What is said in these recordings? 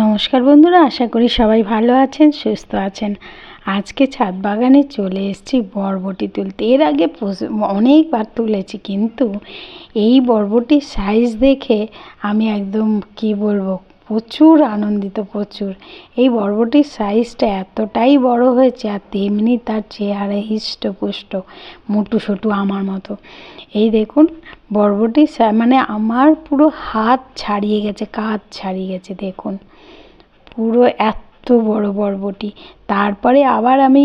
নমস্কার বন্ধুরা, আশা করি সবাই ভালো আছেন, সুস্থ আছেন। আজকে ছাদ বাগানে চলে এসেছি বরবটি তুলতে। এর আগে অনেকবার তুলেছি, কিন্তু এই বরবটির সাইজ দেখে আমি একদম কি বলবো, প্রচুর আনন্দিত। প্রচুর এই বরবটির সাইজটা এতটাই বড় হয়েছে, আর তেমনি তার চেহারা হিষ্টপুষ্ট, মোটু সোটু আমার মতো। এই দেখুন বরবটি মানে আমার পুরো হাত ছাড়িয়ে গেছে, কাঁধ ছাড়িয়ে গেছে। দেখুন পুরো এত বড় বরবটি। তারপরে আবার আমি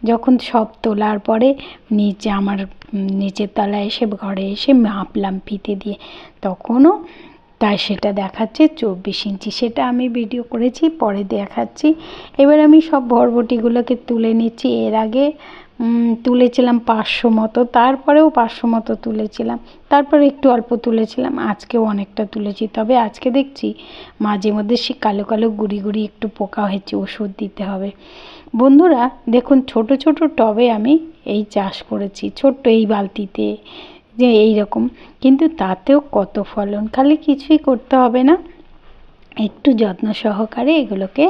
যখন সব তোলার পরে আমার নিচের তলায় এসে ঘরে এসে মাপলাম ফিতে দিয়ে, তখনও তাই সেটা দেখাচ্ছে 24 ইঞ্চি। সেটা আমি ভিডিও করেছি, পরে দেখাচ্ছি। এবার আমি সব বরবটিগুলোকে তুলে নিচ্ছি। এর আগে তুলেছিলাম 500 মতো, তারপরেও 500 মতো তুলেছিলাম, তারপরে একটু অল্প তুলেছিলাম। আজকেও অনেকটা তুলেছি, তবে আজকে দেখছি মাঝে মধ্যে সে কালো কালো গুড়ি গুড়ি একটু পোকা হয়েছে, ওষুধ দিতে হবে। বন্ধুরা দেখুন, ছোট ছোট টবে আমি এই চাষ করেছি, ছোট্ট এই বালতিতে, যে এই রকম, কিন্তু তাতেও কত ফলন। খালি কিছুই করতে হবে না, একটু যত্ন সহকারে এগুলোকে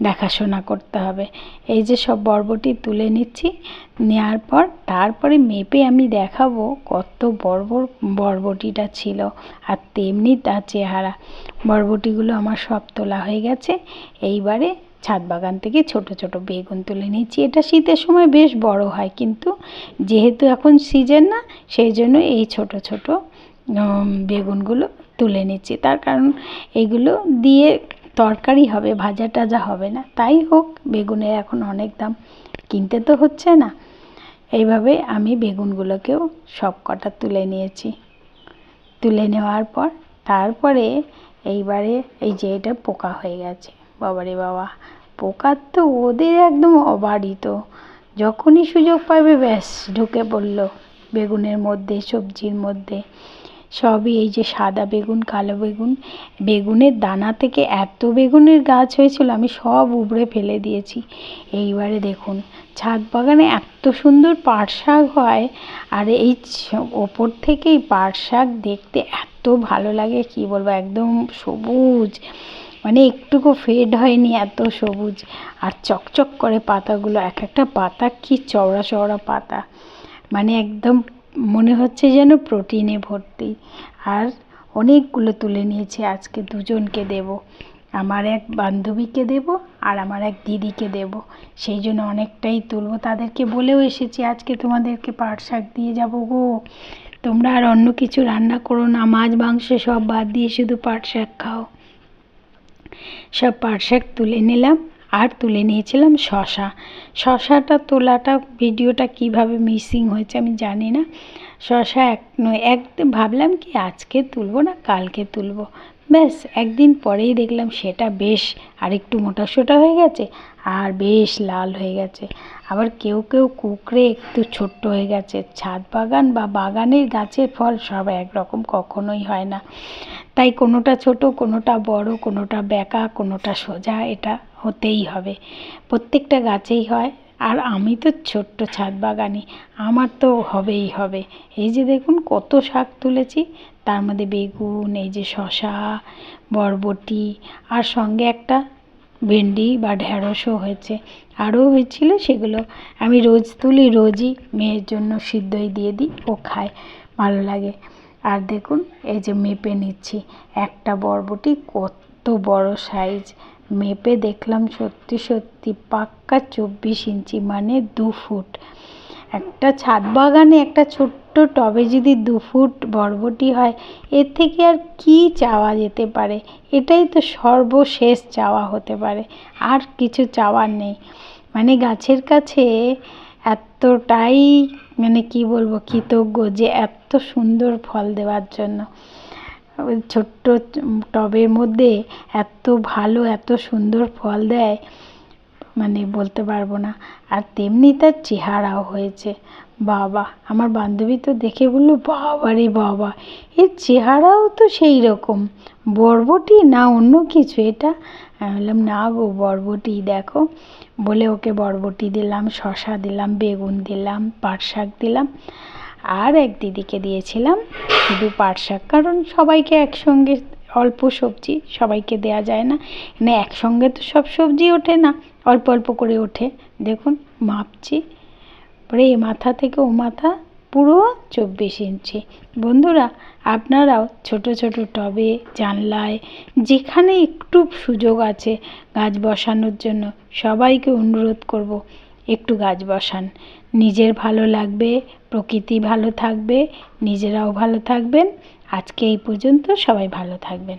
দেখাশোনা করতে হবে। এই যে সব বরবটি তুলে নিচ্ছি, নেওয়ার পর তারপরে মেপে আমি দেখাবো কত বড় বড় বরবটিটা ছিল, আর তেমনি তার চেহারা। বরবটিগুলো আমার সব তোলা হয়ে গেছে। এইবারে ছাদ বাগান থেকে ছোট ছোট বেগুন তুলে নিচ্ছি। এটা শীতের সময় বেশ বড় হয়, কিন্তু যেহেতু এখন সিজন না, সেই জন্য এই ছোট ছোট বেগুনগুলো তুলে নিচ্ছি। তার কারণ এগুলো দিয়ে তরকারি হবে, ভাজা টাজা হবে না। তাই হোক, বেগুনের এখন অনেক দাম, কিনতে তো হচ্ছে না। এইভাবে আমি বেগুনগুলোকেও সব কটা তুলে নিয়েছি। তুলে নেওয়ার পর তারপরে এইবারে এই যে এটা পোকা হয়ে গেছে, বাবারে বাবা, পোকার তো ওদের একদম অবারিত। যখনই সুযোগ পাবে ব্যাস ঢুকে পড়লো বেগুনের মধ্যে, সবজির মধ্যে। সবই এই যে সাদা বেগুন, কালো বেগুন, বেগুনের দানা থেকে এত বেগুনের গাছ হয়েছিল, আমি সব উপড়ে ফেলে দিয়েছি। এইবারে দেখুন ছাদ বাগানে এত সুন্দর পাট শাক হয়, আর এই ওপর থেকেই পাট শাক দেখতে এত ভালো লাগে, কি বলবো, একদম সবুজ, মানে একটুকু ফেড হয়নি, এত সবুজ। আর চকচক করে পাতাগুলো, এক একটা পাতা কি চওড়া চওড়া পাতা, মানে একদম মনে হচ্ছে যেন প্রোটিনে ভর্তি। আর অনেকগুলো তুলে নিয়েছি, আজকে দুজনকে দেব, আমার এক বান্ধবীকে দেব আর আমার এক দিদিকে দেব। সেই জন্য অনেকটাই তুলবো। তাদেরকে বলেও এসেছি আজকে তোমাদেরকে পাট শাক দিয়ে যাবো গো, তোমরা আর অন্য কিছু রান্না করো না, মাছ মাংস সব বাদ দিয়ে শুধু পাট শাক খাও। সব পাট শাক তুলে নিলাম। আর তুলে নিয়েছিলাম শশাটা তোলাটা ভিডিওটা কিভাবে মিসিং হয়েছে আমি জানি না। শশা একদম ভাবলাম কি আজকে তুলবো না, কালকে তুলবো, ব্যাস একদিন পরেই দেখলাম সেটা বেশ আরেকটু মোটা সোটা হয়ে গেছে, আর বেশ লাল হয়ে গেছে। আবার কেউ কেউ কুঁকড়ে একটু ছোট্ট হয়ে গেছে। ছাদ বাগান বা বাগানের গাছের ফল সব একরকম কখনোই হয় না, তাই কোনোটা ছোট, কোনোটা বড়, কোনোটা বেঁকা, কোনোটা সোজা, এটা হতেই হবে, প্রত্যেকটা গাছেই হয়। আর আমি তো ছোট্ট ছাদ বাগানি, আমার তো হবেই হবে। এই যে দেখুন কত শাক তুলেছি, তার মধ্যে বেগুন, এই যে শশা, বরবটি, আর সঙ্গে একটা ভেন্ডি বা ঢেঁড়সও হয়েছে, আরও হয়েছিল। সেগুলো আমি রোজ তুলি, রোজই মেয়ের জন্য সিদ্ধই দিয়ে দিই, ও খায়, ভালো লাগে। আর দেখুন এই যে মেপে নিচ্ছি, একটা বরবটি কত বড় সাইজ, মেপে দেখলাম সত্যি সত্যি পাক্কা 24 ইঞ্চি, মানে 2 ফুট। একটা ছাদ বাগানে একটা ছোট্ট টবে যদি 2 ফুট বরবটি হয়, এর থেকে আর কি চাওয়া যেতে পারে? এটাই তো সর্বশেষ চাওয়া হতে পারে, আর কিছু চাওয়ার নেই। মানে গাছের কাছে এতটাই, মানে কি বলবো, কৃতজ্ঞ যে এত সুন্দর ফল দেওয়ার জন্য। ছোট্ট টবের মধ্যে এত ভালো, এত সুন্দর ফল দেয়, মানে বলতে পারবো না। আর তেমনি তার চেহারাও হয়েছে, বাবা, আমার বান্ধবী তো দেখে বললো, বাবা রে বাবা, এর চেহারাও তো সেই রকম, বরবটি না অন্য কিছু এটা? আমি বললাম না গো, বরবটি, দেখো। বলে ওকে বরবটি দিলাম, শশা দিলাম, বেগুন দিলাম, পাট শাক দিলাম, আর এক দিদিকে দিয়েছিলাম শুধু পাট শাক, কারণ সবাইকে একসঙ্গে অল্প সবজি সবাইকে দেয়া যায় না, মানে একসঙ্গে তো সব সবজি ওঠে না, অল্প অল্প করে ওঠে। দেখুন মাপছি, পরে এ মাথা থেকে ও মাথা পুরো 24 ইঞ্চি। বন্ধুরা আপনারাও ছোট ছোট টবে, জানলায়, যেখানে একটু সুযোগ আছে গাছ বসানোর জন্য সবাইকে অনুরোধ করব একটু গাছ বসান। নিজের ভালো লাগবে, প্রকৃতি ভালো থাকবে, নিজেরাও ভালো থাকবেন। আজকে এই পর্যন্ত, সবাই ভালো থাকবেন।